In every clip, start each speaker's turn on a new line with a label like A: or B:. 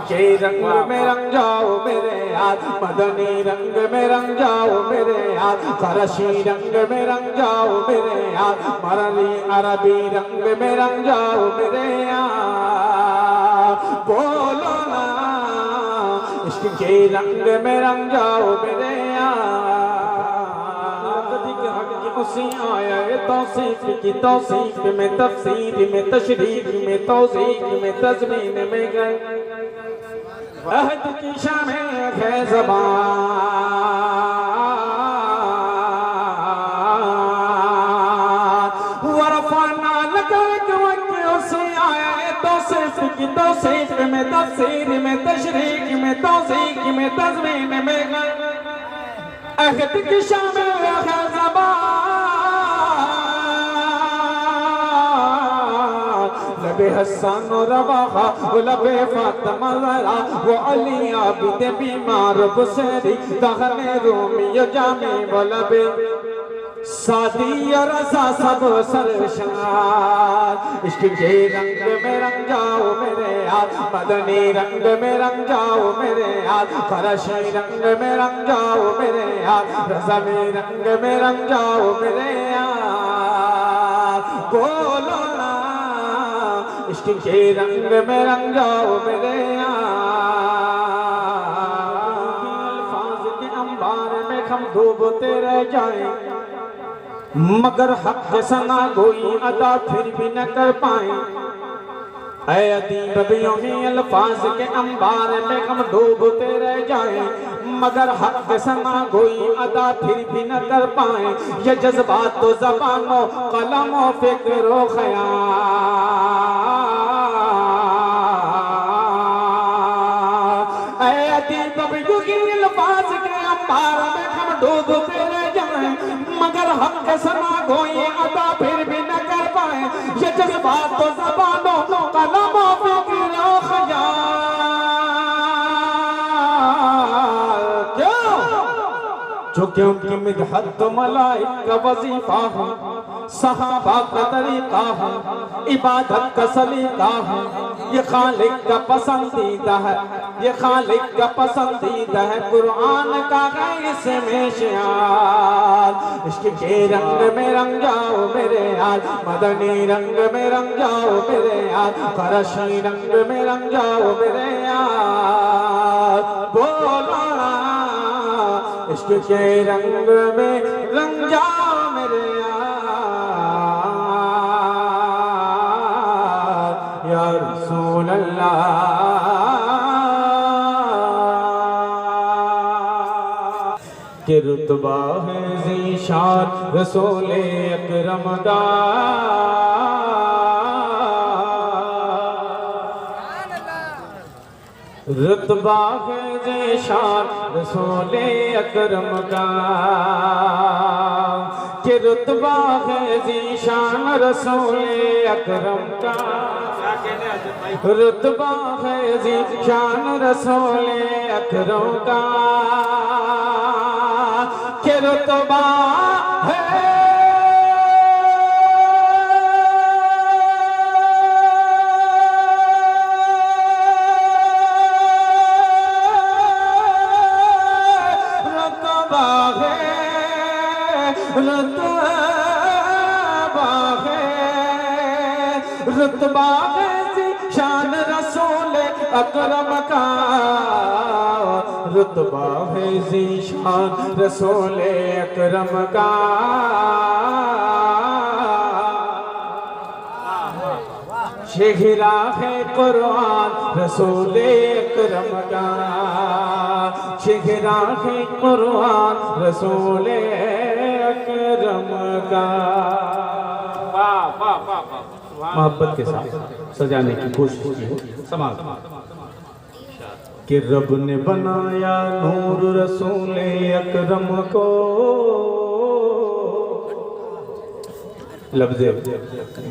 A: के रंग में रंग जाओ मेरे यार, मदनी रंग में रंग जाओ मेरे यार, फरशी रंग में रंग जाओ मेरे यार, मरली अरबी रंग में रंग जाओ मेरे यार। बोलो ना इश्क के रंग में रंग जाओ मेरे यार। उसी आया तौसीफ की तौसीफ में, तफसीर में, तशरीफ में, तौसीफ में, तज़मीन में गए अहद की शामें है ज़बान वरफ़अना लका ज़िक्रक। उसी आया तौसीफ की तौसीफ में, तफसीर में, तशरीफ में, तौसीफ में, तज़मीन में गए अहद की शामें है ज़बान। लबे हसन और रवाहा वो लबे फातिमा ज़हरा वो अली आबिद बीमार बुसरी दहने रूमी जामी वो लबे सादी और रज़ा सब सरशार। इश्क के रंग में रंग जाओ मेरे यार, मदनी रंग में रंग जाओ मेरे यार, फरशी रंग में रंग जाओ मेरे यार, रज़वी रंग में रंग जाओ मेरे यार। बोलो ना इश्क के रंग में रंग जाओ मेरे यार। अल्फाज के अंबार में हम डूबते रह जाएं मगर हक सना कोई अदा फिर भी न कर पाए। ऐ अदीब बियों ही अल्फाज के अंबार में हम डूबते रह जाएं मगर हक सना कोई अदा फिर भी न कर पाए। ये जज्बात तो ज़बानो कलमो फिक्रो ख़याल। ऐ अदीब बियों ही अल्फाज के अंबार में हम डूबते रह जाएं मगर हक सना कोई अदा फिर भी न कर पाए। ये जज्बात तो ज़बानो कलमो फिक्रो ख़याल। क्यों? जो क्योंकि मिदहत तो मलाइक का वजीफा है, सहाबा का तरीका है, इबादत का सलीका है, ये खालिक का पसंदीदा है, ये खालिक का पसंदीदा है, कुरान का है इसमें शिआर। इश्क के रंग में रंग जाओ मेरे यार, मदनी रंग में रंग जाओ मेरे यार, फरशी रंग में रंग जाओ मेरे यार। बोलो ना इश्क के रंग में रंग जाओ मेरे यार, या रसूल अल्लाह। के रुतबा है ज़ीशान रसूल अकरम दा, रुतबा है ज़ीशान रसूल अकरम का। के रुतबा है ज़ीशान रसूल अकरम का, रुतबा है ज़ीशान रसूल अकरम का। के रुतबा है रुतबा है शान रसूल अकरम का, रुतबा है शान रसूल अकरम का। शेहरा है कुरान रसूल अकरम का, शेहरा है कुरान रसूल अकरम का। मोहब्बत के साथ सजाने की कोशिश की हो समाज कि रब ने बनाया नूर रसूल अकरम को। लफ्ज़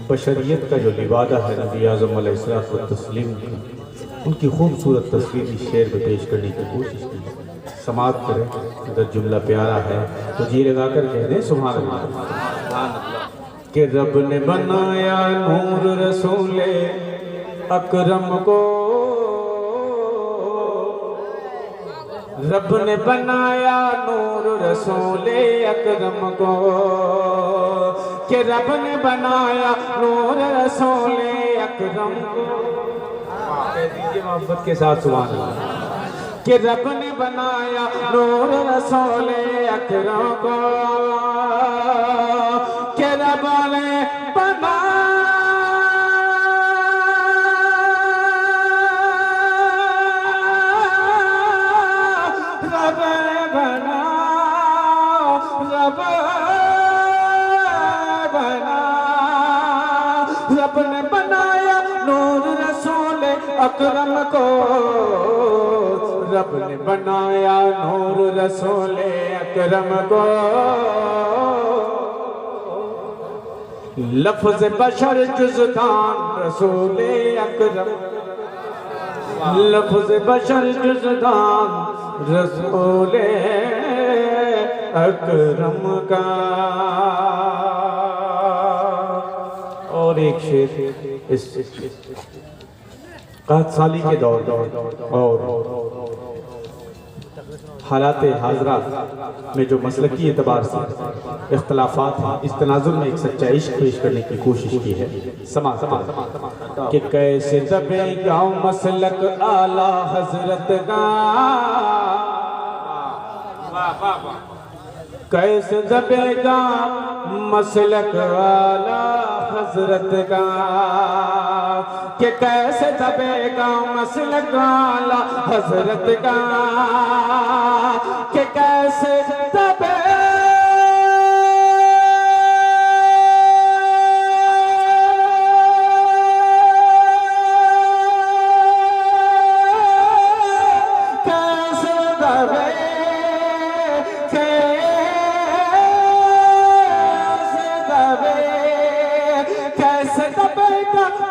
A: बशरियत का जो लिबादा है नबी आज़म अलैहिस्सलातु व तस्लीम की, उनकी खूबसूरत तस्वीर इस शेर में पेश करने की कोशिश की। समात करें, अगर जुमला प्यारा है तो जी लगा कर कह दें सुभान अल्लाह। कि रब ने बनाया नूर रसूल अकरम को, रब ने बनाया नूर रसूले अकरम को, कि रब ने बनाया नूर रसूले अकरम को। कह दीजिए मोहब्बत के साथ सुभान अल्लाह। कि रब ने बनाया नूर रसूले अकरम को, कि रब ने बनाया रब ने बनाया नूर रसूल अकरम को, रब ने बनाया नूर रसूल अकरम को। लफ्ज़ बशर जुज़दान रसूल अकरम, लफ्ज़ बशर जुज़दान रसूल अकरम का। और एक शेर इस क़हत के दौर और हालात हाज़रा में जो मसलकी एतबार से इख्तलाफात हैं, इस तनाज़ुर में एक सच्चा इश्क पेश करने की कोशिश की है। समा कि कैसे दबेगा मसलक आला हज़रत का, कैसे दबेगा मसलक आला हज़रत का, कि कैसे दबेगा मसलक आला हज़रत का, कि कैसे दबे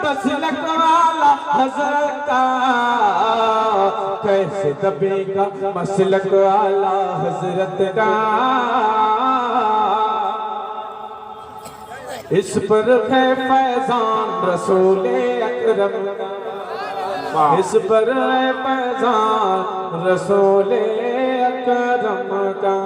A: मसलक वाला हज़रत का, कैसे दबेगा मसलक वाला हज़रत का। इस पर है फैज़ान रसूले अकरम का, इस पर है फैज़ान रसूले अकरम का।